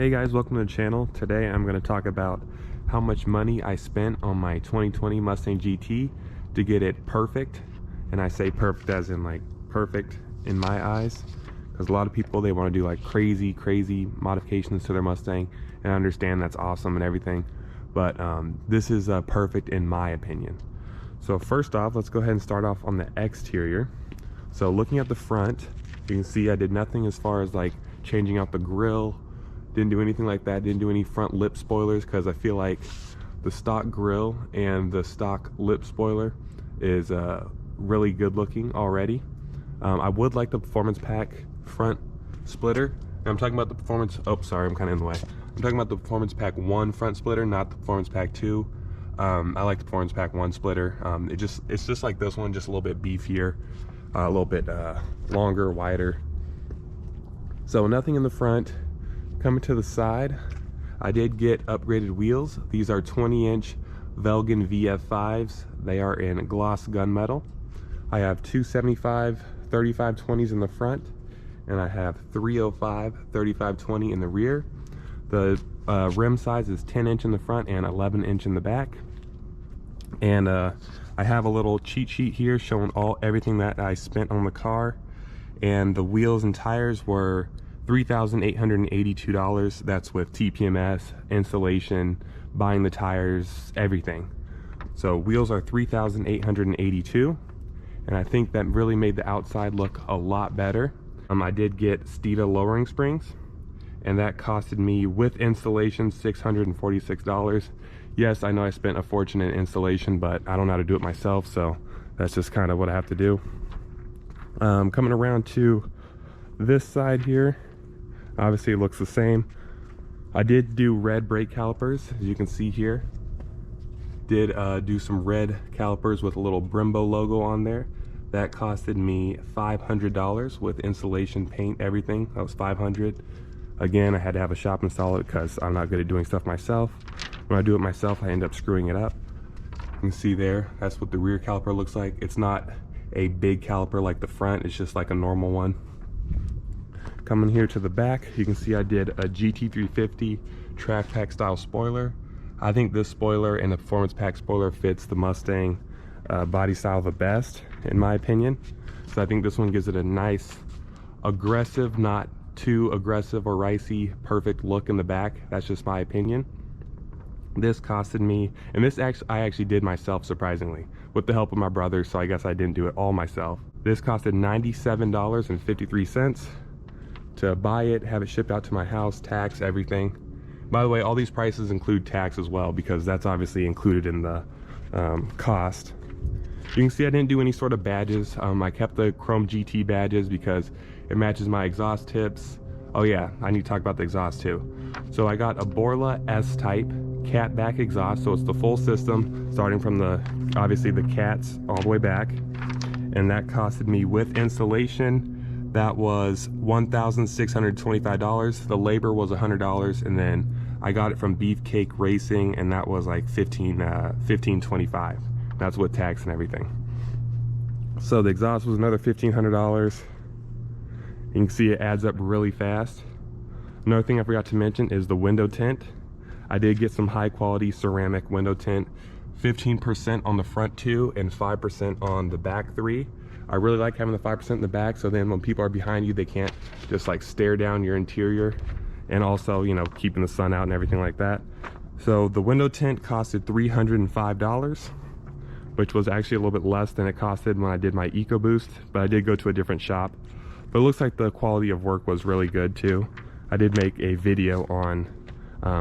Hey guys, welcome to the channel. Today I'm going to talk about how much money I spent on my 2020 Mustang GT to get it perfect. And I say perfect as in like perfect in my eyes, because a lot of people, they want to do like crazy modifications to their Mustang, and I understand that's awesome and everything, but this is perfect in my opinion. So first off, let's go ahead and start off on the exterior. So looking at the front, you can see I did nothing as far as like changing out the grille. Didn't do anything like that. Didn't do any front lip spoilers, because I feel like the stock grille and the stock lip spoiler is really good looking already. I would like the Performance Pack front splitter. And I'm talking about the Performance, oh sorry, I'm kind of in the way. I'm talking about the Performance Pack 1 front splitter, not the Performance Pack 2. I like the Performance Pack 1 splitter. It's just like this one, just a little bit beefier, a little bit longer, wider. So nothing in the front. Coming to the side, I did get upgraded wheels. These are 20-inch Velgen VF5s. They are in gloss gunmetal. I have 275 35/20s in the front, and I have 305 35/20 in the rear. The rim size is 10-inch in the front and 11-inch in the back. And I have a little cheat sheet here showing everything that I spent on the car. And the wheels and tires were $3,882. That's with TPMS, installation, buying the tires, everything. So wheels are $3,882, and I think that really made the outside look a lot better. I did get Stita lowering springs, and that costed me with installation $646. Yes, I know I spent a fortune in installation, but I don't know how to do it myself, so that's just kind of what I have to do. Coming around to this side here, obviously it looks the same. I did do red brake calipers, as you can see here. Did do some red calipers with a little Brembo logo on there. That costed me $500 with installation, paint, everything. That was $500. Again, I had to have a shop install it because I'm not good at doing stuff myself. When I do it myself, I end up screwing it up. You can see there, that's what the rear caliper looks like. It's not a big caliper like the front, it's just like a normal one. Coming here to the back, you can see I did a GT350 track pack style spoiler. I think this spoiler and the Performance Pack spoiler fits the Mustang body style the best, in my opinion. So I think this one gives it a nice, aggressive, not too aggressive or ricey, perfect look in the back. That's just my opinion. This costed me, and this I actually did myself, surprisingly, with the help of my brother, so I guess I didn't do it all myself. This costed $97.53. to buy it, have it shipped out to my house, tax, everything. By the way, all these prices include tax as well, because that's obviously included in the cost. You can see I didn't do any sort of badges. I kept the chrome GT badges because it matches my exhaust tips. Oh yeah, I need to talk about the exhaust too. So I got a Borla S-type cat back exhaust, so it's the full system, starting from obviously the cats all the way back. And that costed me with installation, that was $1,625. The labor was $100, and then I got it from Beefcake Racing, and that was like $1,525. That's with tax and everything. So the exhaust was another $1,500. You can see it adds up really fast. Another thing I forgot to mention is the window tint. I did get some high quality ceramic window tint, 15% on the front 2 and 5% on the back 3. I really like having the 5% in the back, so then when people are behind you, they can't just like stare down your interior, and also, you know, keeping the sun out and everything like that. So the window tint costed $305, which was actually a little bit less than it costed when I did my EcoBoost, but I did go to a different shop. But it looks like the quality of work was really good too. I did make a video on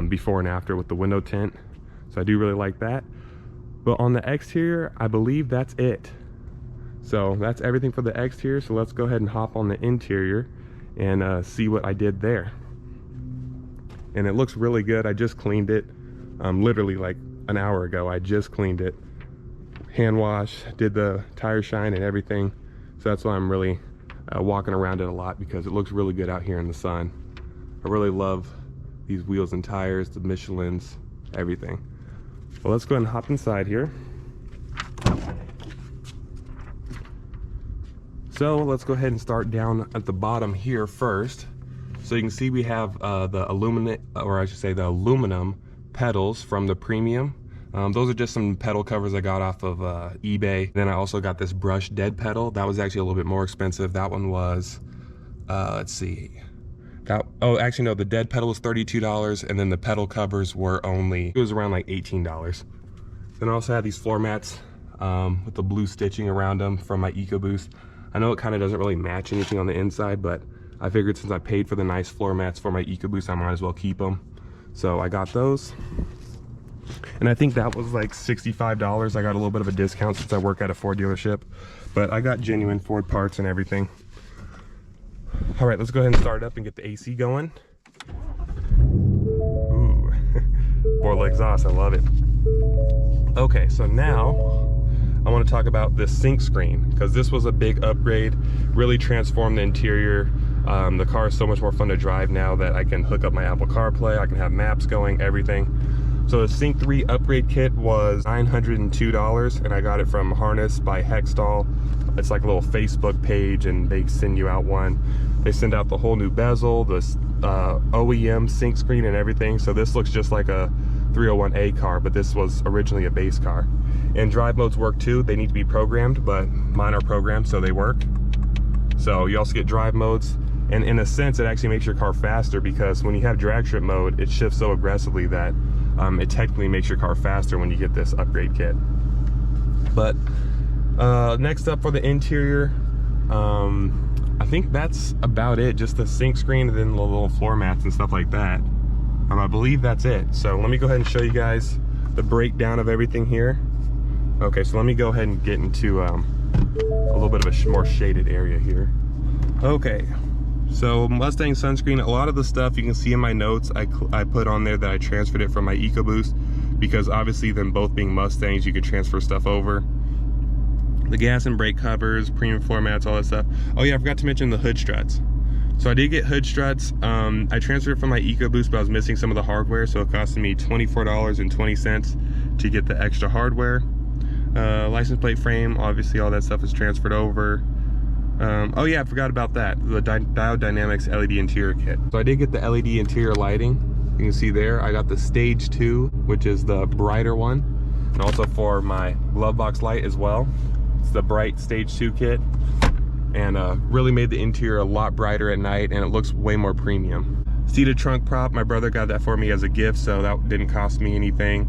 before and after with the window tint, so I do really like that. But on the exterior, I believe that's it. So that's everything for the exterior, so let's go ahead and hop on the interior and see what I did there. And it looks really good. I just cleaned it literally like an hour ago. I just cleaned it, hand wash, did the tire shine and everything. So that's why I'm really walking around it a lot, because it looks really good out here in the sun. I really love these wheels and tires, the Michelins, everything. Well, let's go ahead and hop inside here. So let's go ahead and start down at the bottom here first. So you can see we have the aluminum pedals from the premium. Those are just some pedal covers I got off of eBay. Then I also got this brushed dead pedal. That was actually a little bit more expensive. That one was, let's see. Actually no, the dead pedal was $32, and then the pedal covers were only, it was around like $18. Then I also had these floor mats with the blue stitching around them from my EcoBoost. I know it kind of doesn't really match anything on the inside, but I figured since I paid for the nice floor mats for my EcoBoost, I might as well keep them. So I got those. And I think that was like $65. I got a little bit of a discount since I work at a Ford dealership, but I got genuine Ford parts and everything. All right, let's go ahead and start it up and get the AC going. Ooh, Borla exhaust, I love it. Okay, so now I want to talk about this sync screen, because this was a big upgrade, really transformed the interior. The car is so much more fun to drive now that I can hook up my Apple CarPlay, I can have maps going, everything. So the Sync 3 upgrade kit was $902, and I got it from Harness by Hextall. It's like a little Facebook page, and they send you out one. They send out the whole new bezel, the OEM sync screen and everything. So this looks just like a 301A car, but this was originally a base car. And drive modes work too. They need to be programmed, but mine are programmed, so they work. So you also get drive modes. And in a sense, it actually makes your car faster, because when you have drag strip mode, it shifts so aggressively that it technically makes your car faster when you get this upgrade kit. But next up for the interior, I think that's about it. Just the sync screen and then the little floor mats and stuff like that. I believe that's it. So let me go ahead and show you guys the breakdown of everything here. Okay, so let me go ahead and get into a little bit of a more shaded area here. Okay. So Mustang sunscreen, a lot of the stuff you can see in my notes, I put on there that I transferred it from my EcoBoost, because obviously them both being Mustangs, you can transfer stuff over. The gas and brake covers, premium floor mats, all that stuff. Oh yeah, I forgot to mention the hood struts. So I did get hood struts. I transferred it from my EcoBoost, but I was missing some of the hardware, so it costed me $24.20 to get the extra hardware. License plate frame, obviously all that stuff is transferred over. Oh yeah, I forgot about that, the Diode Dynamics LED interior kit. So I did get the LED interior lighting. You can see there, I got the Stage 2, which is the brighter one. And also for my glove box light as well. It's the bright Stage 2 kit. And really made the interior a lot brighter at night, and it looks way more premium. Seated trunk prop, my brother got that for me as a gift, so that didn't cost me anything.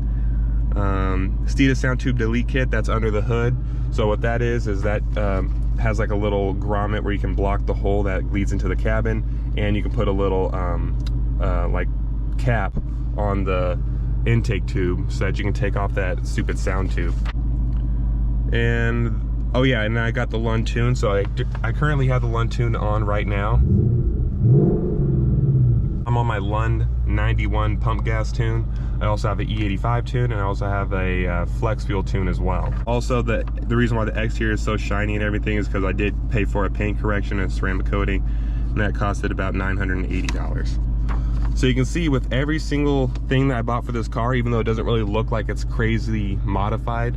Steeda sound tube delete kit, that's under the hood. So what that is that has like a little grommet where you can block the hole that leads into the cabin, and you can put a little like cap on the intake tube so that you can take off that stupid sound tube. And oh yeah, and I got the Lund tune. So I currently have the Lund tune on right now. I'm on my Lund 91 pump gas tune. I also have an E85 tune, and I also have a flex fuel tune as well. Also, the reason why the exterior is so shiny and everything is because I did pay for a paint correction and ceramic coating, and that costed about $980. So you can see with every single thing that I bought for this car, even though it doesn't really look like it's crazy modified,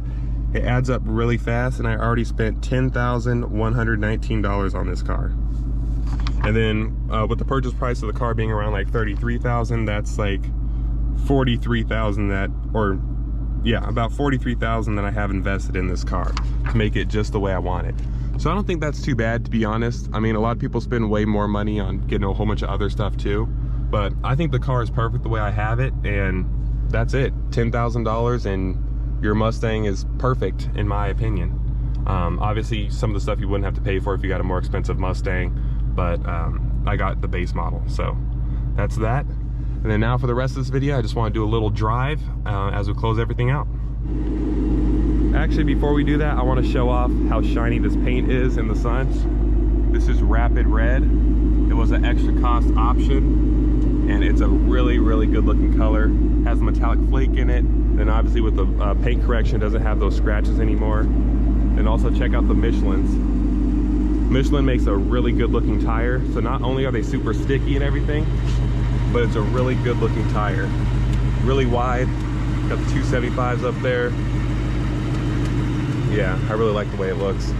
it adds up really fast, and I already spent $10,119 on this car. And then with the purchase price of the car being around like $33,000, that's like $43,000 about $43,000 that I have invested in this car to make it just the way I want it. So I don't think that's too bad, to be honest. I mean, a lot of people spend way more money on getting a whole bunch of other stuff too, but I think the car is perfect the way I have it, and that's it. $10,000 and your Mustang is perfect in my opinion. Obviously some of the stuff you wouldn't have to pay for if you got a more expensive Mustang, but I got the base model, so that's that. And then now for the rest of this video, I just want to do a little drive as we close everything out. Actually, before we do that, I want to show off how shiny this paint is in the sun. This is Rapid Red. It was an extra cost option, and it's a really, really good looking color. Has a metallic flake in it. Then obviously with the paint correction, it doesn't have those scratches anymore. And also check out the Michelins. Michelin makes a really good looking tire. So not only are they super sticky and everything, but it's a really good looking tire. Really wide, got the 275s up there. Yeah, I really like the way it looks.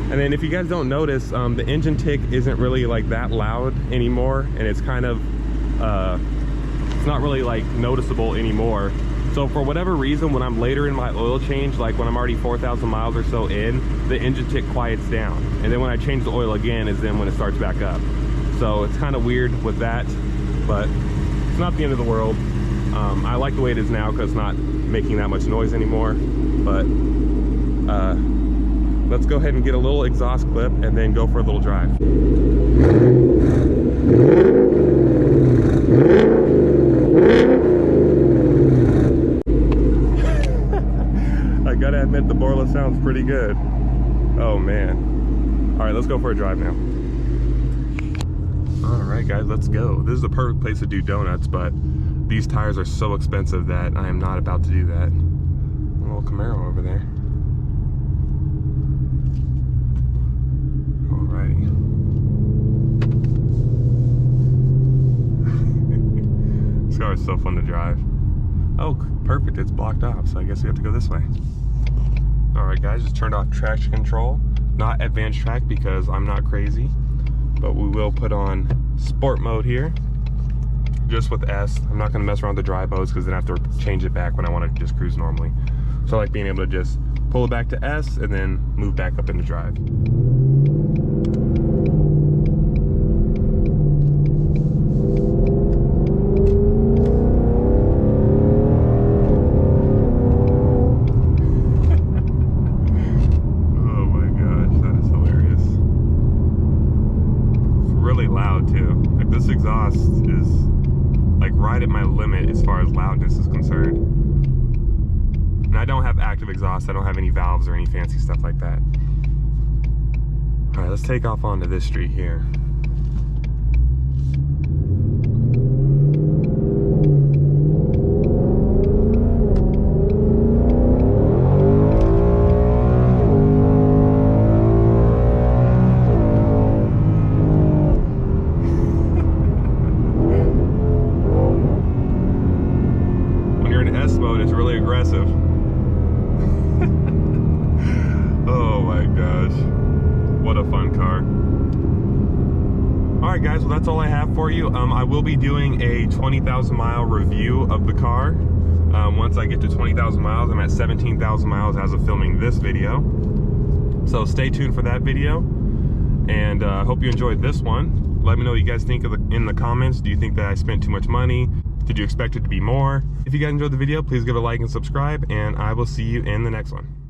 And then if you guys don't notice, the engine tick isn't really like that loud anymore, and it's kind of it's not really like noticeable anymore. So for whatever reason, when I'm later in my oil change, like when I'm already 4,000 miles or so in, the engine tick quiets down, and then when I change the oil again is then when it starts back up. So it's kind of weird with that, but it's not the end of the world. I like the way it is now because it's not making that much noise anymore. But let's go ahead and get a little exhaust clip and then go for a little drive. I gotta admit, the Borla sounds pretty good. Oh man. All right, let's go for a drive now. All right guys, let's go. This is the perfect place to do donuts, but these tires are so expensive that I am not about to do that. A little Camaro over there. Alrighty. This car is so fun to drive. Oh, perfect, it's blocked off, so I guess we have to go this way. Alright guys, just turned off traction control. Not advanced track because I'm not crazy, but we will put on sport mode here. Just with S. I'm not going to mess around with the dry modes because then I have to change it back when I want to just cruise normally. So I like being able to just pull it back to S and then move back up into drive. Oh my gosh, that is hilarious. It's really loud too. Like this exhaust is like right at my limit as far as loudness is concerned. And I don't have active exhaust. I don't have any valves or any fancy stuff like that. All right, let's take off onto this street here. Mode is really aggressive. Oh my gosh, what a fun car. All right guys, well that's all I have for you. I will be doing a 20,000 mile review of the car once I get to 20,000 miles. I'm at 17,000 miles as of filming this video, so stay tuned for that video, and I hope you enjoyed this one. Let me know what you guys think in the comments. Do you think that I spent too much money? Did you expect it to be more? If you guys enjoyed the video, please give a like and subscribe, and I will see you in the next one.